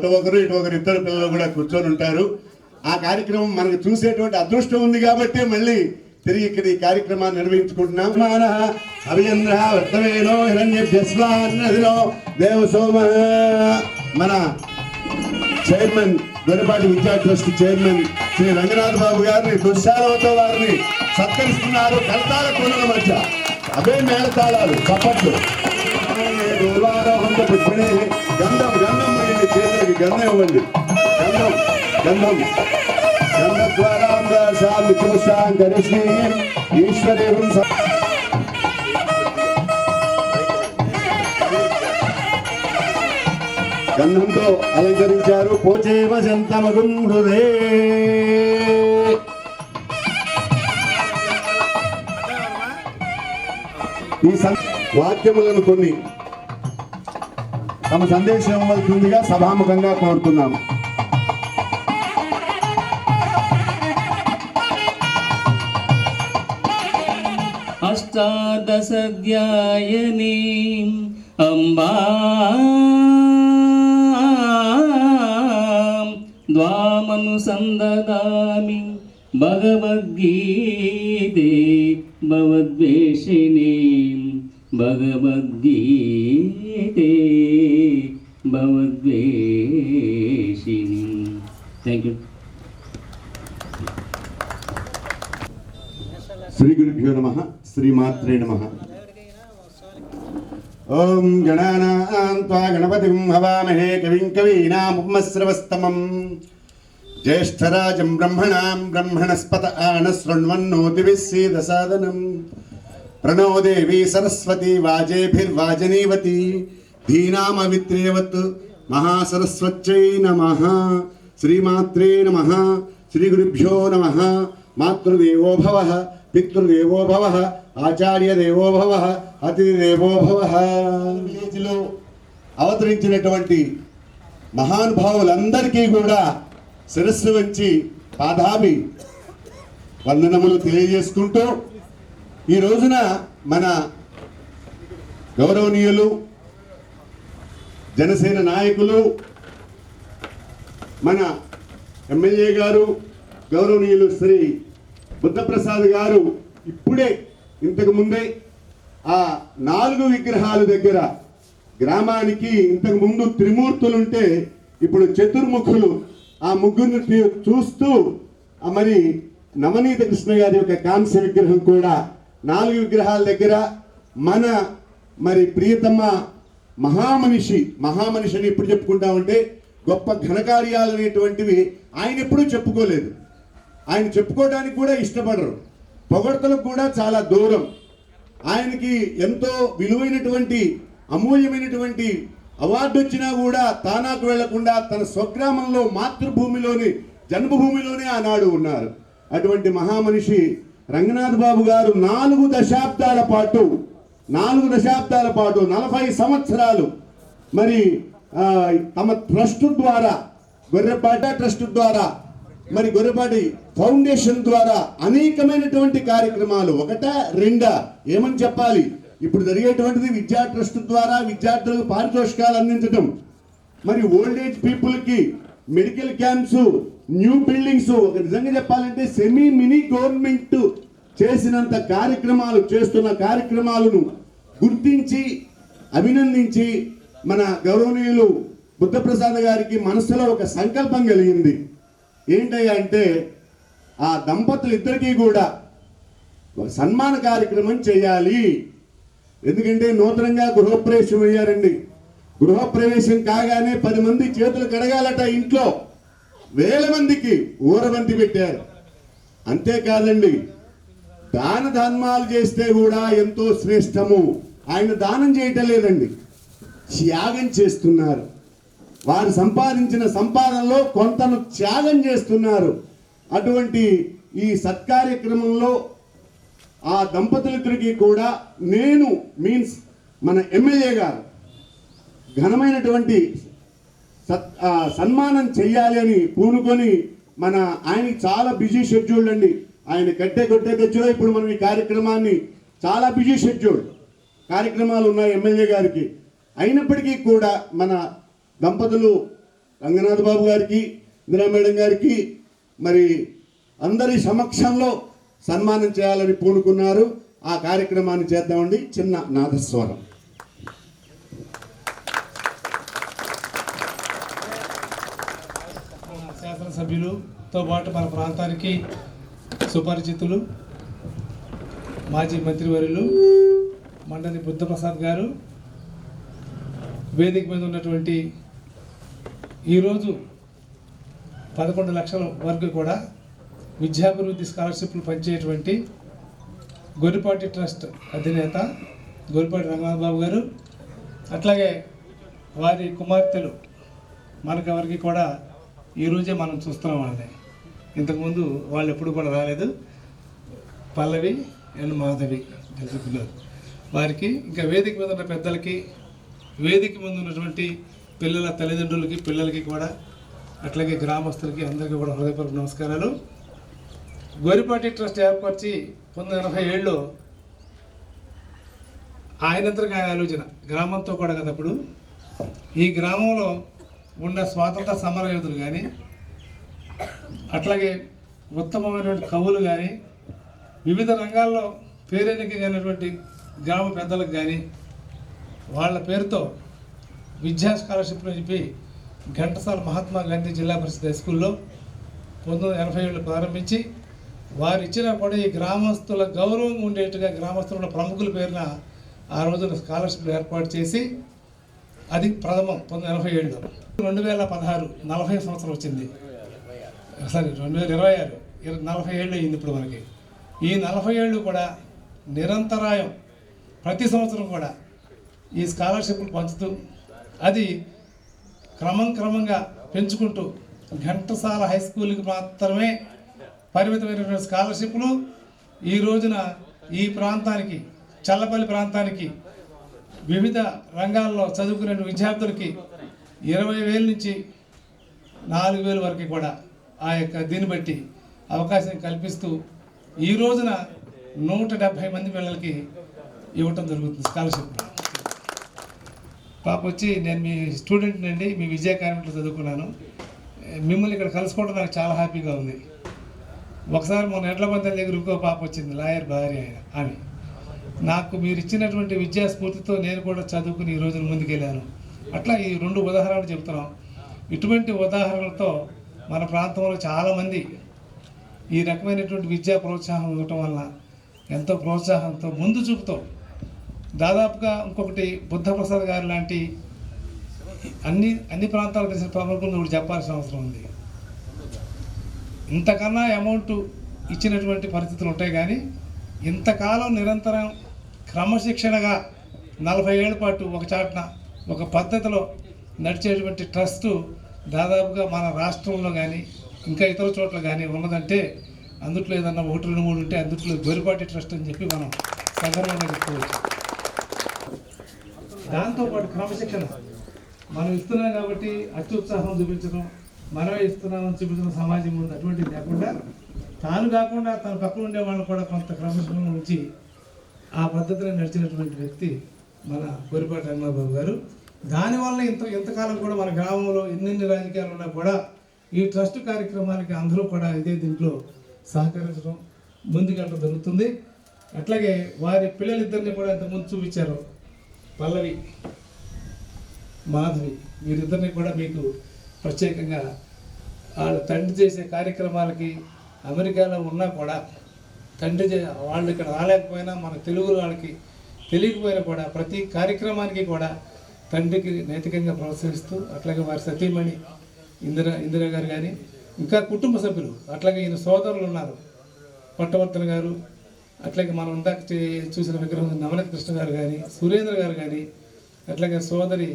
అటు ఒకరు ఇటు ఒకరు ఇద్దరు పిల్లలు కూడా కూర్చొని ఉంటారు. ఆ కార్యక్రమం మనకు చూసేటువంటి అదృష్టం ఉంది కాబట్టి మళ్ళీ తిరిగి ఇక్కడ ఈ కార్యక్రమాన్ని నిర్వహించుకుంటున్నాం. అభిచంద్ర వర్తమేనో హిరణ్యభ్యస్వాన్నదిలో దేవసోమ. మన చైర్మన్ గొర్రెపాటి విద్యా ట్రస్ట్ చైర్మన్ శ్రీ రంగనాథ్ బాబు గారిని దుశ్శాలతో వారిని సత్కరిస్తున్నారు. కలతాల కూనల మధ్య అవే మేళతాళాలు చప్పట్లు. గంధం గంధం పోయింది చేతులకి, గంధం ఇవ్వండి. గంధం గంధం గంధంతో అలంకరించారు. పోచేమ జంతమగుం హృదే. ఈ వాక్యములను కొన్ని తమ సందేశం ఇవ్వాల్సిందిగా సభాముఖంగా కోరుతున్నాము. అష్టాదశాధ్యాయనీ అంబా ద్వామనుసందదామి భగవద్గీతే భవద్వేషిణీ భగవద్గీతే భవద్వేషిణీ. Thank you. శ్రీ గురుభ్యో నమః. శ్రీమాత్రే నమః. ఓం గణానాం త్వా గణపతిం హవామహే కవిం కవీనాముపమశ్రవస్తమం జ్యేష్ఠరాజం బ్రహ్మణాం బ్రహ్మణస్పత ఆనశృణ్వన్నోతిభిः सीदसादनं प्रणो देवी सरस्वती वाजेभिर्वाजनीवती धीनामवित्रेवत् महासरस्वत्यै नमः. श्रीमात्रे नमः. श्रीगुरुभ्यो नमः. मातृदेवो भवः, पितृदेवो भवः, ఆచార్యదేవో భవః, అతిథిదేవో భవః. విలేజ్లో అవతరించినటువంటి మహానుభావులందరికీ కూడా శిరస్సు వంచి పాదాభి వందనములు తెలియజేసుకుంటూ ఈ రోజున మన గౌరవనీయులు జనసేన నాయకులు మన ఎమ్మెల్యే గారు గౌరవనీయులు శ్రీ బుద్ధప్రసాద్ గారు ఇప్పుడే ఇంతకు ముందే ఆ 4 విగ్రహాల దగ్గర గ్రామానికి ఇంతకు ముందు త్రిమూర్తులుంటే ఇప్పుడు చతుర్ముఖులు ఆ ముగ్గురిని చూస్తూ మరి నవనీత కృష్ణ గారి యొక్క కాంస్య విగ్రహం కూడా 4 విగ్రహాల దగ్గర మన మరి ప్రియతమ మహామనిషిని ఇప్పుడు చెప్పుకుంటామంటే గొప్ప ఘనకార్యాలు అనేటువంటివి ఆయన ఎప్పుడూ చెప్పుకోలేదు. ఆయన చెప్పుకోవడానికి కూడా ఇష్టపడరు. పొగడ్తలకు కూడా చాలా దూరం. ఆయనకి ఎంతో విలువైనటువంటి అమూల్యమైనటువంటి అవార్డు వచ్చినా కూడా తానాకు వెళ్లకుండా తన స్వగ్రామంలో మాతృభూమిలోని జన్మభూమిలోనే ఆనాడు ఉన్నారు. అటువంటి మహామనిషి రంగనాథ్ బాబు గారు 4 దశాబ్దాల పాటు 40 సంవత్సరాలు మరి తమ ట్రస్ట్ ద్వారా గొర్రెపాట ట్రస్ట్ ద్వారా మరి గొర్రెపాటి ఫౌండేషన్ ద్వారా అనేకమైనటువంటి కార్యక్రమాలు ఒకటా రెండా ఏమని చెప్పాలి. ఇప్పుడు జరిగేటువంటిది విద్యా ట్రస్ట్ ద్వారా విద్యార్థులకు పారితోషికాలు అందించడం, మరి ఓల్డ్ ఏజ్ పీపుల్కి మెడికల్ క్యాంప్స్, న్యూ బిల్డింగ్స్, ఒక నిజంగా చెప్పాలంటే సెమీ మినీ గవర్నమెంట్ చేసినంత చేస్తున్న కార్యక్రమాలను గుర్తించి అభినందించి మన గౌరవనీయులు బుద్ధప్రసాద్ గారికి మనసులో ఒక సంకల్పం కలిగింది. ఏంటయ్యా అంటే ఆ దంపతులు ఇద్దరికీ కూడా ఒక సన్మాన కార్యక్రమం చేయాలి. ఎందుకంటే నూతనంగా గృహప్రవేశం అయ్యారండి. గృహప్రవేశం కాగానే 10 మంది చేతులు కడగాలట. ఇంట్లో 1000 మందికి ఊరబంతి పెట్టారు. అంతేకాదండి, దాన ధర్మాలు చేస్తే కూడా ఎంతో శ్రేష్టము. ఆయన దానం చేయటం లేదండి, త్యాగం చేస్తున్నారు. వారు సంపాదించిన సంపాదనలో కొంతను త్యాగం చేస్తున్నారు. అటువంటి ఈ సత్కార్యక్రమంలో ఆ దంపతులిద్దరికీ కూడా నేను మన ఎమ్మెల్యే గారు ఘనమైనటువంటి సన్మానం చెయ్యాలి అని పూనుకొని ఆయనకి చాలా బిజీ షెడ్యూల్ అండి. ఆయన కొట్టే తెచ్చులో ఇప్పుడు మనం ఈ కార్యక్రమాన్ని చాలా బిజీ షెడ్యూల్ కార్యక్రమాలు ఉన్నాయి ఎమ్మెల్యే గారికి. అయినప్పటికీ కూడా మన దంపతులు రంగనాథ్ బాబు గారికి, ఇందిరా మేడం గారికి మరి అందరి సమక్షంలో సన్మానం చేయాలని పూనుకున్నారు. ఆ కార్యక్రమాన్ని చేద్దామండి. చిన్న నాదస్వరం. శాసనసభ్యులతో పాటు మన ప్రాంతానికి సుపరిచితులు మాజీ మంత్రివర్యులు మండలి బుద్ధప్రసాద్ గారు, వేదిక మీద ఉన్నటువంటి ఈరోజు 11 లక్షల వరకు కూడా విద్యాభివృద్ధి స్కాలర్షిప్లు పంచేటువంటి గొర్రెపాటి ట్రస్ట్ అధినేత గొర్రెపాటి రంగనాథ్ బాబు గారు, అట్లాగే వారి కుమార్తెలు మనకెవరికి కూడా ఈరోజే మనం చూస్తున్నాం వాళ్ళని. ఇంతకుముందు వాళ్ళు ఎప్పుడు కూడా రాలేదు. పల్లవి అండ్ మాధవి పిల్లలు వారికి, ఇంకా వేదిక మీద ఉన్న పెద్దలకి, వేదిక ముందు ఉన్నటువంటి పిల్లల తల్లిదండ్రులకి, పిల్లలకి కూడా, అట్లాగే గ్రామస్తులకి అందరికీ కూడా హృదయపూర్వక నమస్కారాలు. గొర్రెపాటి ట్రస్ట్ ఏర్పరిచి 1987లో ఆయనంతగా ఆలోచన గ్రామంతో కూడా కదప్పుడు ఈ గ్రామంలో ఉన్న స్వాతంత్ర సమర యోధులు కానీ, అట్లాగే ఉత్తమమైనటువంటి కవులు కానీ, వివిధ రంగాల్లో పేరెన్నికైనటువంటి గ్రామ పెద్దలకు కానీ వాళ్ళ పేరుతో విద్యా స్కాలర్షిప్లు చెప్పి ఘంటసాల మహాత్మా గాంధీ జిల్లా పరిషత్ హై స్కూల్లో 1987లో ప్రారంభించి వారు ఇచ్చినా కూడా ఈ గ్రామస్తుల గౌరవం ఉండేట్టుగా గ్రామస్తుల ప్రముఖుల పేరున ఆ రోజున స్కాలర్షిప్లు ఏర్పాటు చేసి అది ప్రథమం 1987లో. 2016 40 సంవత్సరం వచ్చింది. సారీ 2026 40 ఏళ్ళు అయింది ఇప్పుడు మనకి. ఈ 40 ఏళ్ళు కూడా నిరంతరాయం ప్రతి సంవత్సరం కూడా ఈ స్కాలర్షిప్లు పంచుతూ అది క్రమంగా పెంచుకుంటూ ఘంటసాల హై స్కూల్కి మాత్రమే పరిమితమైనటువంటి స్కాలర్షిప్లు ఈ రోజున ఈ ప్రాంతానికి, చల్లపల్లి ప్రాంతానికి వివిధ రంగాల్లో చదువుకునే విద్యార్థులకి 20,000 నుంచి 4,000 వరకు కూడా ఆ యొక్క దీన్ని బట్టి అవకాశం కల్పిస్తూ ఈ రోజున 170 మంది పిల్లలకి ఇవ్వటం జరుగుతుంది స్కాలర్షిప్. పాప వచ్చి నేను మీ స్టూడెంట్ అండి, మీ విజయ కాన్వెంట్లో చదువుకున్నాను. మిమ్మల్ని ఇక్కడ కలుసుకోవడం నాకు చాలా హ్యాపీగా ఉంది. ఒకసారి మొన్న ఎడ్ల పంతల దగ్గర ఇంకో పాప వచ్చింది, లాయర్ భార్య ఆమె. నాకు మీరు ఇచ్చినటువంటి విద్యా స్ఫూర్తితో నేను కూడా చదువుకుని ఈ రోజున ముందుకెళ్ళాను. అట్లా ఈ 2 ఉదాహరణలు చెప్తున్నాం. ఇటువంటి ఉదాహరణలతో మన ప్రాంతంలో చాలామంది ఈ రకమైనటువంటి విద్యా ప్రోత్సాహం ఇవ్వటం వల్ల ఎంతో ప్రోత్సాహంతో ముందు చూపుతో దాదాపుగా ఇంకొకటి బుద్ధప్రసాద్ గారు లాంటి అన్ని ప్రాంతాలకు తెలిసిన ప్రముఖులను ఇప్పుడు చెప్పాల్సిన అవసరం ఉంది. ఇంతకన్నా అమౌంట్ ఇచ్చినటువంటి పరిస్థితులు ఉంటాయి కానీ ఇంతకాలం నిరంతరం క్రమశిక్షణగా 40 ఏళ్ల పాటు ఒక చాటున ఒక పద్ధతిలో నడిచేటువంటి ట్రస్టు దాదాపుగా మన రాష్ట్రంలో కానీ ఇంకా ఇతర చోట్ల కానీ ఉన్నదంటే అందుట్లో ఏదన్నా 1, 2, 3 ఉంటే అందుట్లో గొర్రెపాటి ట్రస్ట్ అని చెప్పి మనం సందర్భంగా చెప్పుకోవచ్చు. దాంతోపాటు క్రమశిక్షణ మనం ఇస్తున్నాం కాబట్టి అత్యుత్సాహం చూపించడం, మనమే ఇస్తున్నామని చూపించడం సమాజం ముందు అటువంటిది లేకుండా తాను కాకుండా తన పక్కన ఉండే వాళ్ళు కూడా కొంత క్రమశిక్షణ ఉంచి ఆ పద్ధతిలో నడిచినటువంటి వ్యక్తి మన గొర్రెపాటి రంగనాథ్ బాబు గారు. దానివల్ల ఇంతకాలం కూడా మన గ్రామంలో ఎన్ని రాజకీయాలు ఉన్నా కూడా ఈ ట్రస్ట్ కార్యక్రమానికి అందరూ కూడా ఇదే దీంట్లో సహకరించడం, ముందుకెళ్ళడం జరుగుతుంది. అట్లాగే వారి పిల్లలిద్దరిని కూడా ఇంతకుముందు చూపించారు, పల్లవి మాధవి, వీరిద్దరిని కూడా మీకు ప్రత్యేకంగా వాళ్ళ తండ్రి చేసే కార్యక్రమాలకి అమెరికాలో ఉన్నా కూడా వాళ్ళు ఇక్కడ రాలేకపోయినా మన తెలుగు వాళ్ళకి తెలియకపోయినా కూడా ప్రతి కార్యక్రమానికి కూడా తండ్రికి నైతికంగా ప్రోత్సహిస్తూ, అట్లాగే వారి సతీమణి ఇందిరా గారు కానీ ఇంకా కుటుంబ సభ్యులు, అట్లాగే ఈయన సోదరులు ఉన్నారు, పట్టవర్ధన్ గారు, అట్లాగే మనం ఇందాక చూసిన విగ్రహం నవనీత కృష్ణ గారు కానీ, సురేంద్ర గారు కానీ, అట్లాగే సోదరి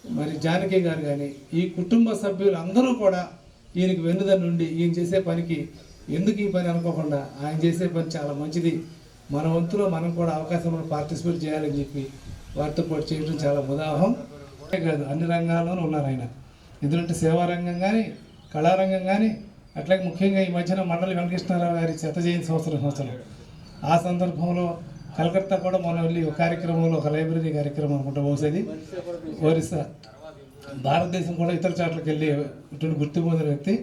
మరి జానకి గారు కానీ, ఈ కుటుంబ సభ్యులు అందరూ కూడా ఈయనకి వెన్నుదన్ను నుండి ఈయన చేసే పనికి ఎందుకు ఈ పని అనుకోకుండా ఆయన చేసే పని చాలా మంచిది, మన వంతులో మనం కూడా అవకాశంలో పార్టిసిపేట్ చేయాలని చెప్పి వారితో పాటు చేయడం చాలా ఉదాహరణ కాదు. అన్ని రంగాల్లోనూ ఉన్నారు ఆయన. ఎందుకంటే సేవారంగం కానీ, కళారంగం కానీ, అట్లాగే ముఖ్యంగా ఈ మధ్యన మండలి వెంకటకృష్ణారావు గారి 100వ జయంతి సంవత్సరం ఆ సందర్భంలో కలకత్తా కూడా మనం వెళ్ళి ఒక కార్యక్రమంలో, ఒక లైబ్రరీ కార్యక్రమం అనుకుంటా బహుశా ఒరిస్సా భారతదేశం కూడా ఇతర చోట్లకి వెళ్ళి ఇటువంటి గుర్తింపు పొందిన వ్యక్తి.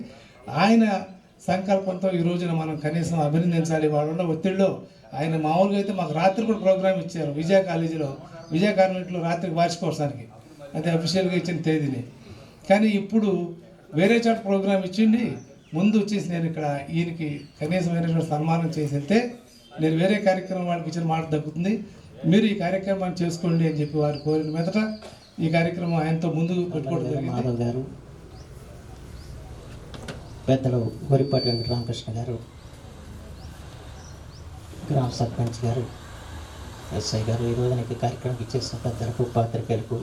ఆయన సంకల్పంతో ఈ రోజున మనం కనీసం అభినందించాలి. వాళ్ళ ఒత్తిడిలో ఆయన మామూలుగా అయితే మాకు రాత్రి కూడా ప్రోగ్రామ్ ఇచ్చారు విజయ కాలేజీలో, విజయ కాన్వెంట్లో రాత్రికి వార్షికోత్సవానికి, అది అఫీషియల్గా ఇచ్చిన తేదీని. కానీ ఇప్పుడు వేరే చోట ప్రోగ్రామ్ ఇచ్చిండి ముందు వచ్చేసి నేను ఇక్కడ ఈయనకి కనీసమైనటువంటి సన్మానం చేసి వెళ్తే నేను వేరే కార్యక్రమం వాళ్ళకి ఇచ్చిన మాట దక్కుతుంది, మీరు ఈ కార్యక్రమాన్ని చేసుకోండి అని చెప్పి వారు కోరిన మీదట ఈ కార్యక్రమం ఆయనతో ముందు పెట్టుకోవడం జరిగింది. మాధవ్ గారు, పెద్దలు గొరిపాటి వెంకటరామకృష్ణ గారు, గ్రామ సర్పంచ్ గారు, ఎస్ఐ గారు, ఈ రోజున ఈ కార్యక్రమం ఇచ్చేసిన పెద్దలకు, పాత్రికేయులకు,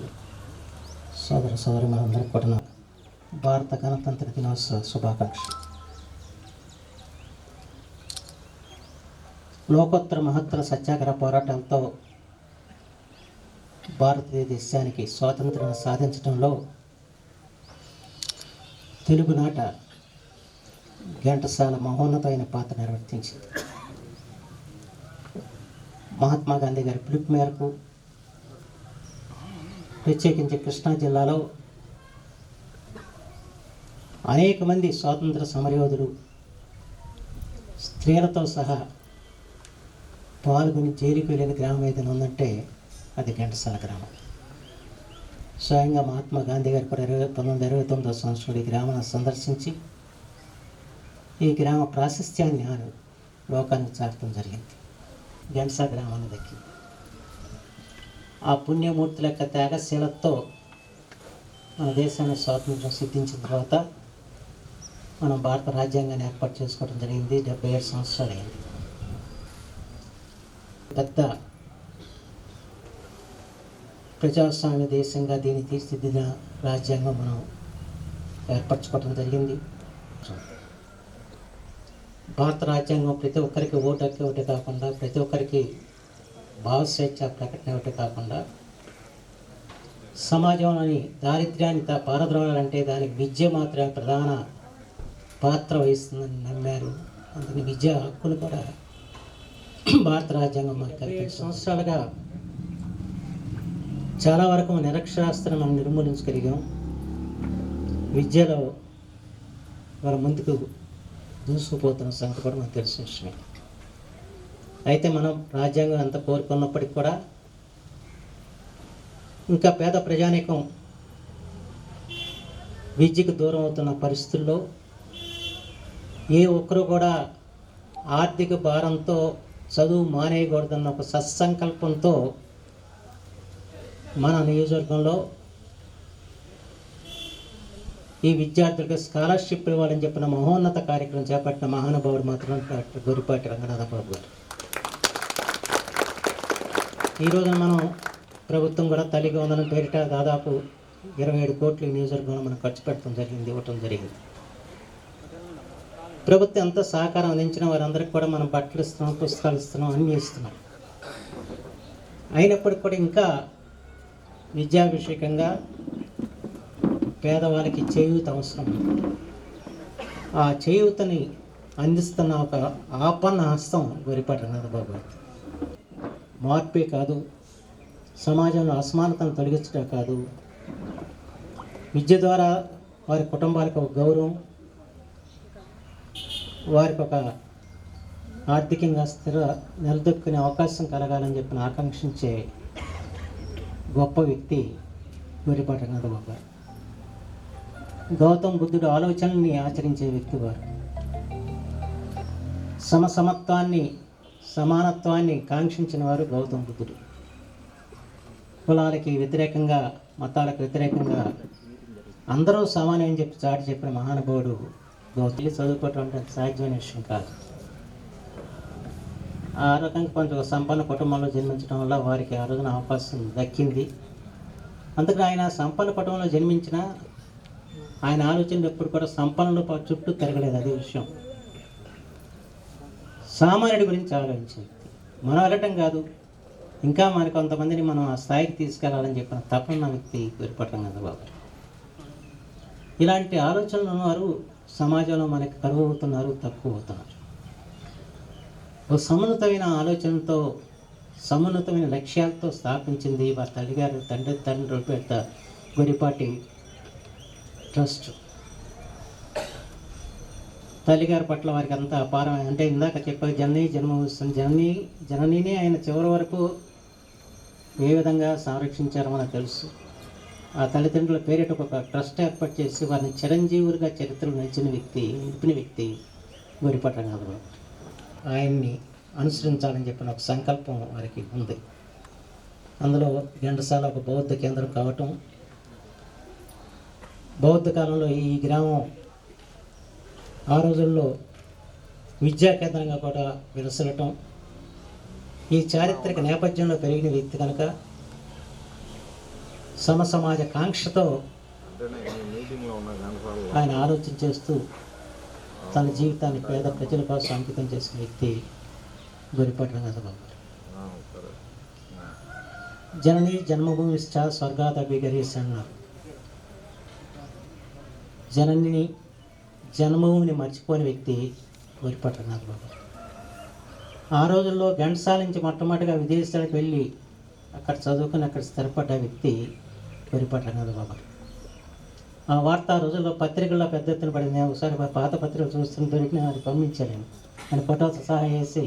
సోదర సోదరి మనందరికీ కూడా భారత గణతంత్ర దినోత్సవ శుభాకాంక్షలు. లోకోత్తర మహత్తర సత్యాగ్రహ పోరాటాలతో భారతదేశానికి స్వాతంత్రం సాధించడంలో తెలుగునాట ఘంటసాల మహోన్నతమైన పాత్ర నిర్వర్తించింది. మహాత్మా గాంధీ గారి పిలుపు మేరకు ప్రత్యేకించి కృష్ణా జిల్లాలో అనేక మంది స్వాతంత్ర సమరయోధులు స్త్రీలతో సహా పాల్గొని జైలుకు వెళ్ళిన గ్రామం ఏదైనా ఉందంటే అది ఘంటసాల గ్రామం. స్వయంగా మహాత్మా గాంధీ గారు కూడా 1929వ సంవత్సరంలో ఈ గ్రామాన్ని సందర్శించి ఈ గ్రామ ప్రాశస్త్యాన్ని ఆయన లోకానికి చాటడం జరిగింది. ఘంటసాల గ్రామాన్ని దక్కి ఆ పుణ్యమూర్తుల యొక్క త్యాగశీలతో మన దేశాన్ని స్వాతంత్రం సిద్ధించిన తర్వాత మనం భారత రాజ్యాంగాన్ని ఏర్పాటు చేసుకోవడం జరిగింది. 77 సంవత్సరాలు అయింది. పెద్ద ప్రజాస్వామ్య దేశంగా దీన్ని తీర్చిదిద్దిన రాజ్యాంగం మనం ఏర్పరచుకోవడం జరిగింది. భారత రాజ్యాంగం ప్రతి ఒక్కరికి ఓటు హక్కు ఒకటి కాకుండా, ప్రతి ఒక్కరికి భావస్వేచ్ఛ ప్రకటన ఒకటి కాకుండా, సమాజంలోని దారిద్ర్యాన్ని పారద్రోలాలంటే దానికి విద్య మాత్రమే ప్రధాన పాత్ర వహిస్తుందని నమ్మారు. అందుకని విద్యా హక్కును కూడా భారత రాజ్యాంగం మనకు కల్పించింది. సంవత్సరాలుగా చాలా వరకు నిరక్షరాస్యతను మనం నిర్మూలించగలిగాం. విద్యలో మన ముందుకు దూసుకుపోతున్న సంగతి కూడా మనకు తెలిసిన విషయమే. అయితే మనం రాజ్యాంగం ఎంత కోరుకున్నప్పటికీ కూడా ఇంకా పేద ప్రజానీకం విద్యకు దూరం అవుతున్న పరిస్థితుల్లో ఏ ఒక్కరూ కూడా ఆర్థిక భారంతో చదువు మానేయకూడదన్న ఒక సత్సంకల్పంతో మన నియోజకవర్గంలో ఈ విద్యార్థులకు స్కాలర్షిప్ ఇవ్వాలని చెప్పిన మహోన్నత కార్యక్రమం చేపట్టిన మహానుభావుడు మాత్రం డాక్టర్ గొరిపాటి రంగనాథబాబు గారు. ఈరోజు మనం ప్రభుత్వం కూడా తల్లికి వందనం పేరిట దాదాపు 27 కోట్లు ఈ నియోజకవర్గంలో మనం ఖర్చు పెట్టడం జరిగింది, ఇవ్వటం జరిగింది. ప్రభుత్వం ఎంత సహకారం అందించిన వారందరికీ కూడా మనం బట్టలు ఇస్తున్నాం, పుస్తకాలు ఇస్తున్నాం, అన్నీ ఇస్తున్నాం. అయినప్పటికీ కూడా ఇంకా విద్యాభిషేకంగా పేదవాళ్ళకి చేయూత అవసరం. ఆ చేయూతని అందిస్తున్న ఒక ఆపన్న హస్తం గొరిపాటి రంగనాథబాబు గారు. మార్పే కాదు, సమాజంలో అసమానతను తొలగించడం కాదు, విద్య ద్వారా వారి కుటుంబాలకు ఒక గౌరవం, వారికి ఒక ఆర్థికంగా నిలదొక్కునే అవకాశం కలగాలని చెప్పిన ఆకాంక్షించే గొప్ప వ్యక్తి గొరిపాటి రంగనాథబాబు గారు. గౌతమ బుద్ధుడు ఆలోచనల్ని ఆచరించే వ్యక్తి వారు. సమత్వాన్ని, సమానత్వాన్ని కాంక్షించిన వారు గౌతమ బుద్ధుడు. కులాలకి వ్యతిరేకంగా, మతాలకు వ్యతిరేకంగా అందరూ సమానం అని చెప్పి చాటి చెప్పిన మహానుభావుడు గౌతమి. చదువుకోవటం అంటే సాధ్యమైన విషయం కాదు. ఆ రకంగా కొంచెం సంపన్న కుటుంబంలో జన్మించడం వల్ల వారికి ఆ రోజున అవకాశం దక్కింది. అందుకని ఆయన సంపన్న కుటుంబంలో జన్మించిన ఆయన ఆలోచనలు ఎప్పుడు కూడా సంపన్నుల చుట్టూ తిరగలేదు. అదే విషయం. సామాన్యుడి గురించి ఆలోచించింది. మనం వెళ్ళటం కాదు, ఇంకా మరి కొంతమందిని మనం ఆ స్థాయికి తీసుకెళ్లాలని చెప్పిన తపన వ్యక్తి గొరిపాటి రంగనాథబాబు. ఇలాంటి ఆలోచనలు ఉన్నవారు సమాజంలో మనకి కరువు అవుతున్నారు, తక్కువ అవుతున్నారు. ఒక సమున్నతమైన ఆలోచనతో, సమున్నతమైన లక్ష్యాలతో స్థాపించింది వారి తండ్రి పేరిట గొరిపాటి ట్రస్ట్ తల్లిగారి పట్ల వారికి అంత అపారం, అంటే ఇందాక చెప్పే జననీని ఆయన చివరి వరకు ఏ విధంగా సంరక్షించారో మనకు తెలుసు. ఆ తల్లిదండ్రుల పేరిట ఒక ట్రస్ట్ ఏర్పాటు చేసి వారిని చిరంజీవులుగా చరిత్రలో నిలిపిన వ్యక్తి గొరిపాటి రంగనాథరావు. ఆయన్ని అనుసరించాలని చెప్పిన ఒక సంకల్పం వారికి ఉంది. అందులో ఘంటసాల ఒక బౌద్ధ కేంద్రం కావటం, బౌద్ధ కాలంలో ఈ గ్రామం ఆ రోజుల్లో విద్యా కేంద్రంగా కూడా విలసలటం, ఈ చారిత్రక నేపథ్యంలో పెరిగిన వ్యక్తి కనుక సమాజ కాంక్షతో ఆయన ఆలోచన చేస్తూ తన జీవితాన్ని పేద ప్రజల కోసం అంకితం చేసిన వ్యక్తి గొరిపాటి రంగనాథరావు. జనని జన్మభూమిశ్చ స్వర్గాదభిగరీస్ అన్నారు. జననిని జన్మభూమిని మర్చిపోని వ్యక్తి గొరిపాటి రంగనాథరావు. ఆ రోజుల్లో ఘంటసాల నుంచి మొట్టమొదటిగా విదేశాలకు వెళ్ళి అక్కడ చదువుకుని అక్కడ స్థిరపడ్డ వ్యక్తి గొరిపాటి రంగనాథరావు. ఆ వార్త ఆ రోజుల్లో పత్రికల్లో పెద్ద ఎత్తున పడింది. ఒకసారి పాత పత్రికలు చూస్తున్న దొరికిన అది పంపించాను. ఆయన ఫోటోతో సహా వేసి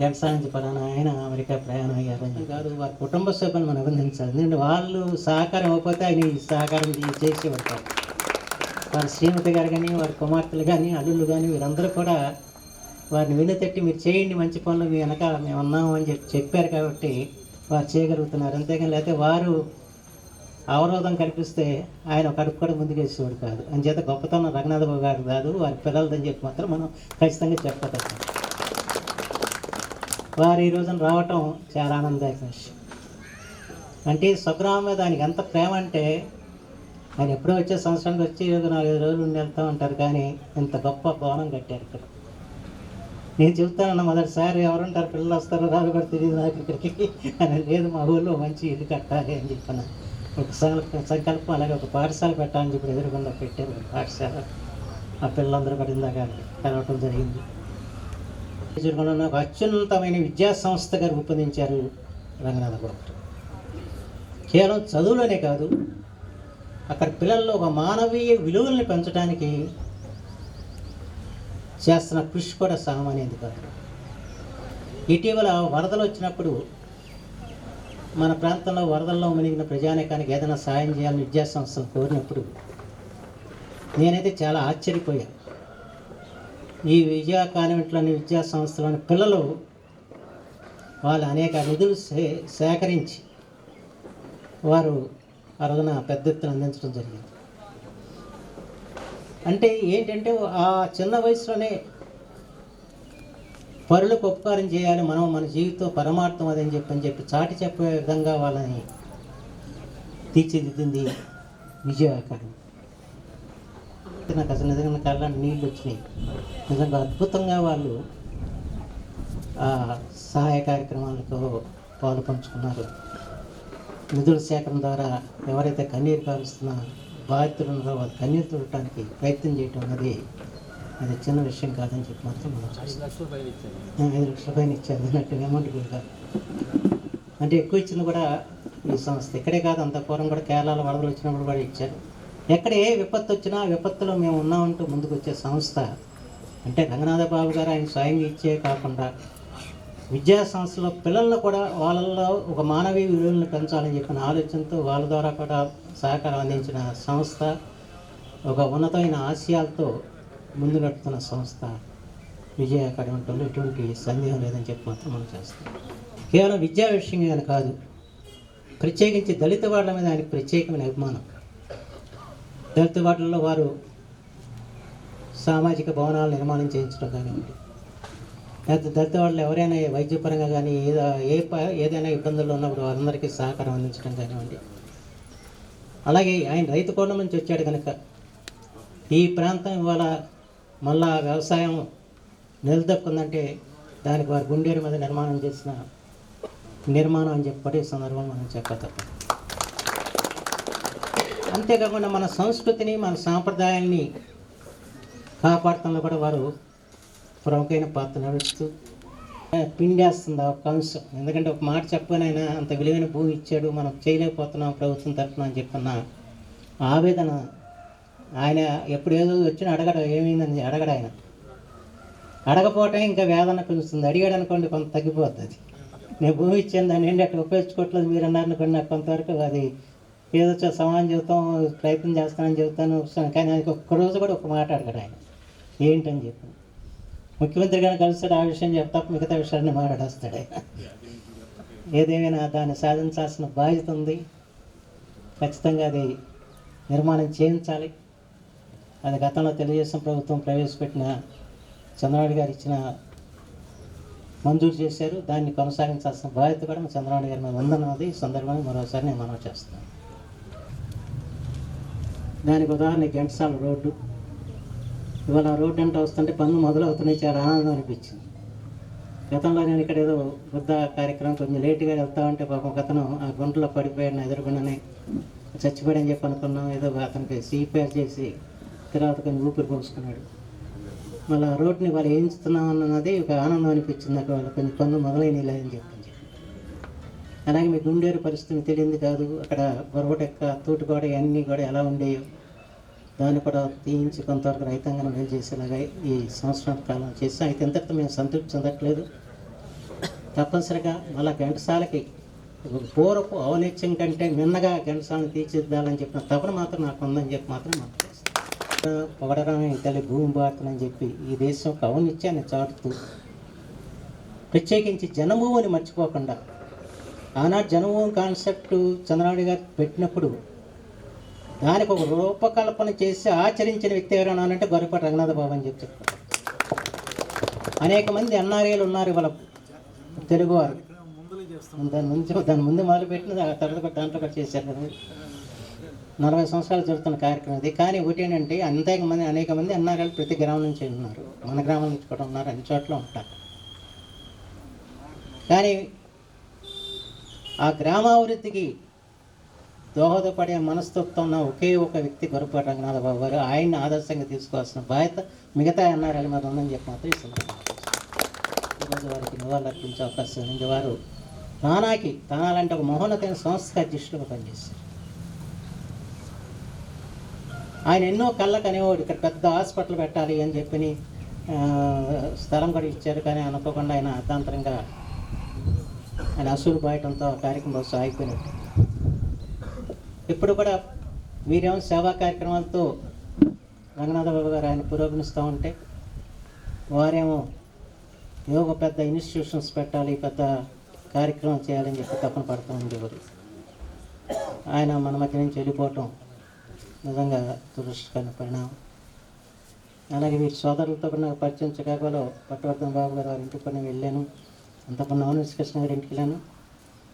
ఘంటసాల నుంచి పలానా ఆయన అమెరికా ప్రయాణం అయ్యారని కాదు, వారి కుటుంబ సభ్యులను మనం అభినందించాలి. ఎందుకంటే వాళ్ళు సహకారం ఇవ్వకపోతే ఆయన ఈ సహకారం చేసేవారు కాదు. వారి శ్రీమతి గారు కానీ, వారి కుమార్తెలు కానీ, అల్లుళ్ళు కానీ వీరందరూ కూడా వారిని వెన్నుతట్టి మీరు చేయండి మంచి పనులు, మీ వెనక మేము ఉన్నాము అని చెప్పారు కాబట్టి వారు చేయగలుగుతున్నారు. అంతేగాని లేకపోతే వారు అవరోధం కల్పిస్తే ఆయన ఒక అడుగు కూడా ముందుకు వేసేవాడు కాదు. అంచేత గొప్పతనం రంగనాథబాబు గారు కాదు, వారి పిల్లలదని చెప్పి మాత్రం మనం ఖచ్చితంగా చెప్పగలం. వారు ఈ రోజున రావటం చాలా ఆనందదాయక విషయం. అంటే స్వగ్రామం మీద ఆయనకి ఎంత ప్రేమ అంటే ఆయన ఎప్పుడో వచ్చే సంవత్సరానికి వచ్చి 4-5 రోజులు ఉండి వెళ్తూ ఉంటారు. కానీ ఇంత గొప్ప భవనం కట్టారు ఇక్కడ. నేను చెప్తానన్న మొదటిసారి ఎవరుంటారు, పిల్లలు వస్తారు రాదు కూడా తెలియదు నాకు ఇక్కడికి అని. లేదు, మా ఊళ్ళో మంచి ఇల్లు కట్టాలి అని చెప్పాను. ఒక సంకల్పం. అలాగే ఒక పాఠశాల పెట్టాలని చెప్పి ఎదురుకుండా పెట్టారు ఒక పాఠశాల. ఆ పిల్లలందరూ కూడా ఇందాక కలవటం జరిగింది. ఒక అత్యున్నతమైన విద్యా సంస్థగా రూపొందించారు రంగనాథబాబు. కేవలం చదువులోనే కాదు, అక్కడ పిల్లల్లో ఒక మానవీయ విలువల్ని పెంచడానికి చేస్తున్న కృషి కూడా సామాన్యది కాదు. ఇటీవల వరదలు వచ్చినప్పుడు మన ప్రాంతంలో వరదల్లో మునిగిన ప్రజానీకానికి ఏదైనా సాయం చేయాలని విద్యా సంస్థలు కోరినప్పుడు నేనైతే చాలా ఆశ్చర్యపోయాను. ఈ విద్యా కాన్వెంట్లోని విద్యా సంస్థలోని పిల్లలు వాళ్ళు అనేక నిధులు సేకరించి వారు ఆ రోజున పెద్ద ఎత్తున అందించడం జరిగింది. అంటే ఏంటంటే ఆ చిన్న వయసులోనే పరులకు ఉపకారం చేయాలి, మనం మన జీవితం పరమార్థం అదని చెప్పి చాటి చెప్పే విధంగా వాళ్ళని తీర్చిదిద్దింది విజయకారం. నాకు అసలు నిజంగా కళ్ళ నీళ్ళు వచ్చినాయి. నిజంగా అద్భుతంగా వాళ్ళు ఆ సహాయ కార్యక్రమాలతో పాలు పంచుకున్నారు. నిధుల సేకరణ ద్వారా ఎవరైతే కన్నీరు కారుస్తున్న బాధితులు ఉన్నారో వాళ్ళు కన్నీరు తుడటానికి ప్రయత్నం చేయటం అనేది అది చిన్న విషయం కాదని చెప్పి మాత్రం మనం 5 లక్షల పైన ఇచ్చారు. అన్నట్టు అమౌంట్ కూడా అంటే ఎక్కువ ఇచ్చింది కూడా ఈ సంస్థ. ఇక్కడే కాదు, అంత పూర్వం కూడా కేరళలో వరదలు వచ్చినప్పుడు కూడా ఇచ్చారు. ఎక్కడ ఏ విపత్తు వచ్చినా విపత్తులో మేము ఉన్నామంటూ ముందుకు వచ్చే సంస్థ అంటే రంగనాథబాబు గారు ఆయన స్వయంగా ఇచ్చే కాకుండా విద్యా సంస్థలో పిల్లలను కూడా వాళ్ళల్లో ఒక మానవీయ విలువలను పెంచాలని చెప్పిన ఆలోచనతో వాళ్ళ ద్వారా కూడా సహకారం అందించిన సంస్థ, ఒక ఉన్నతమైన ఆశయాలతో ముందు నడుపుతున్న సంస్థ విజయ అకాడమీ. ఎటువంటి సందేహం లేదని చెప్పి మాత్రం మనం చేస్తాం. కేవలం విద్యా విషయంగానే కాదు, ప్రత్యేకించి దళిత వాళ్ళ మీద ఆయనకు ప్రత్యేకమైన అభిమానం. దళిత వాటిల్లో వారు సామాజిక భవనాలు నిర్మాణం చేయించడం కానివ్వండి, లేకపోతే దళిత వాళ్ళు ఎవరైనా వైద్యపరంగా కానీ ఏదైనా ఇబ్బందుల్లో ఉన్నప్పుడు వారందరికీ సహకారం అందించడం కానివ్వండి. అలాగే ఆయన రైతు కోణం నుంచి వచ్చాడు కనుక ఈ ప్రాంతం ఇవాళ మళ్ళా వ్యవసాయం నిలదొక్కుందంటే దానికి వారి గుండేరు మీద నిర్మాణం చేసిన నిర్మాణం అని చెప్పి ఈ సందర్భం మనం చెప్పతప్ప. అంతేకాకుండా మన సంస్కృతిని మన సాంప్రదాయాల్ని కాపాడుతంలో కూడా వారు ప్రముఖమైన పాత్ర నడుస్తూ పిండేస్తుంది ఒక అంశం. ఎందుకంటే ఒక మాట చెప్పనైనా అంత విలువైన భూమి ఇచ్చాడు, మనం చేయలేకపోతున్నాం ప్రభుత్వం తరఫున అని చెప్పిన ఆవేదన ఆయన ఎప్పుడు ఏదో వచ్చినా అడగడం ఏమైందని అడగడు ఆయన. అడగపోవటం ఇంకా వేదన కలుస్తుంది. అడిగాడు అనుకోండి కొంత తగ్గిపోతుంది. నేను భూమి ఇచ్చాను దాన్ని ఏంటి అట్లా ఉపయోగించుకోవట్లేదు మీరు అన్నారు అనుకోండి, నాకు కొంతవరకు అది ఏదో సమానం చెబుతాం, ప్రయత్నం చేస్తానని చెబుతాను వస్తాను, కానీ అది ఒక్కరోజు కూడా ఒక మాట అడగడు ఆయన ఏంటని చెప్పి. ముఖ్యమంత్రి గారిని కలుస్తాడు, ఆ విషయం చెప్తా, మిగతా విషయాన్ని మాట్లాడేస్తాడు ఆయన. ఏదేమైనా దాన్ని సాధించాల్సిన బాధ్యత ఉంది. ఖచ్చితంగా అది నిర్మాణం చేయించాలి. అది గతంలో తెలుగుదేశం ప్రభుత్వం ప్రవేశపెట్టిన చంద్రబాబు గారు ఇచ్చిన మంజూరు చేశారు. దాన్ని కొనసాగించాల్సిన బాధ్యత కూడా మా చంద్రబాబు గారి మీద ఉందన్నది ఈ సందర్భంగా మరోసారి నేను మనవి చేస్తున్నాను. దానికి ఉదాహరణ ఘంటసాల రోడ్డు. ఇవాళ రోడ్డు అంటే వస్తుంటే పనులు మొదలవుతున్నాయి, చాలా ఆనందం అనిపించింది. గతంలో నేను ఇక్కడ ఏదో వృద్ధ కార్యక్రమం కొంచెం లేటుగా వెళ్తా ఉంటే పాపం అతను ఆ గుంటలో పడిపోయాడు, ఎదురుగుండానే చచ్చిపోయాడని చెప్పి అనుకున్నాం. ఏదో అతనికి సిపిఆర్ చేసి తర్వాత కొంచెం ఊపిరి పోసుకున్నాడు. మళ్ళీ ఆ రోడ్ని వాళ్ళు వేయించుతున్నాం అన్నది ఒక ఆనందం అనిపించింది నాకు. వాళ్ళు కొంచెం పనులు మొదలైనవి లేదని చెప్పి. అలాగే మీ గుండేరు పరిస్థితి తెలియంది కాదు. అక్కడ గొరవటెక్క తూటుగోడ ఇవన్నీ కూడా ఎలా ఉండేయో దాన్ని కూడా తీయించి కొంతవరకు రైతాంగం మేలు చేసేలాగా ఈ సంవత్సరం కాలం చేసాం. అయితే ఎంతటితో మేము సంతృప్తి చెందట్లేదు. తప్పనిసరిగా మళ్ళీ ఘంటసాలకి పూర్వపు ఔన్నత్యం కంటే మిన్నగా ఘంటసాలను తీర్చిదిద్దాలని చెప్పిన తపన మాత్రం నాకు ఉందని చెప్పి మాత్రం మనం చేస్తాం. పొగడమే తల్లి భూమి భారతనని చెప్పి ఈ దేశం యొక్క ఔన్నత్యాన్ని చాటుతూ ప్రత్యేకించి జనభూమిని మర్చిపోకుండా ఆనాడు జనభూమి కాన్సెప్ట్ చంద్రబాబు గారు పెట్టినప్పుడు దానికి ఒక రూపకల్పన చేసి ఆచరించిన వ్యక్తి ఎవరైనా అంటే గొర్రెపాటి రంగనాథ బాబు అని చెప్పి చెప్పారు. అనేక మంది ఎన్ఆర్ఐలు ఉన్నారు ఇవాళ తెలుగువారు. దాని ముందు మొదలుపెట్టిన తర్వాత దాంట్లో కూడా చేశారు కదా. 40 సంవత్సరాలు జరుగుతున్న కార్యక్రమం ఇది. కానీ ఒకటి ఏంటంటే అనేక మంది ఎన్ఆర్ఐలు ప్రతి గ్రామం నుంచి ఉన్నారు, మన గ్రామం నుంచి కూడా ఉన్నారు, అన్ని చోట్ల ఉంటారు. కానీ ఆ గ్రామాభివృద్ధికి దోహదపడే మనస్తత్వం ఉన్న ఒకే ఒక వ్యక్తి గొర్రెపాటి రంగనాథ బాబు గారు. ఆయన్ని ఆదర్శంగా తీసుకోవాల్సిన బాధ్యత మిగతా ఎన్ఆర్ఐల మీద ఉందని చెప్పి మాత్రం ఇస్తున్నారు. ఈరోజు వారికి నివాళులు అర్పించే అవకాశం ఉంది. వారు తానాలంటే ఒక మహోన్నతమైన సంస్థకు అధ్యక్షులుగా పనిచేస్తారు. ఆయన ఎన్నో కళ్ళకు అనేవాడు ఇక్కడ పెద్ద హాస్పిటల్ పెట్టాలి అని చెప్పి స్థలం కూడా ఇచ్చారు. కానీ అనుకోకుండా ఆయన అర్థాంతరంగా ఆయన అసూలు పోయటంతో కార్యక్రమం బస్సు ఆగిపోయినట్టు. ఇప్పుడు కూడా వీరేమో సేవా కార్యక్రమాలతో రంగనాథ బాబు గారు ఆయన పురోగమిస్తూ ఉంటే వారేమో ఏదో ఒక పెద్ద ఇన్స్టిట్యూషన్స్ పెట్టాలి, పెద్ద కార్యక్రమం చేయాలని చెప్పి తపన పడుతూ ఉండేవారు. ఆయన మన మధ్య నుంచి వెళ్ళిపోవటం నిజంగా దురదృష్టకరమైన పరిణామం. అలాగే వీరి సోదరులతో కూడా నాకు పరిచయం చికాగోలో పట్టవర్ధన్ బాబు గారు వారి ఇంటికి కూడా వెళ్ళాను. అంతకుముందు నవనీత కృష్ణ గారి ఇంటికి వెళ్ళాను.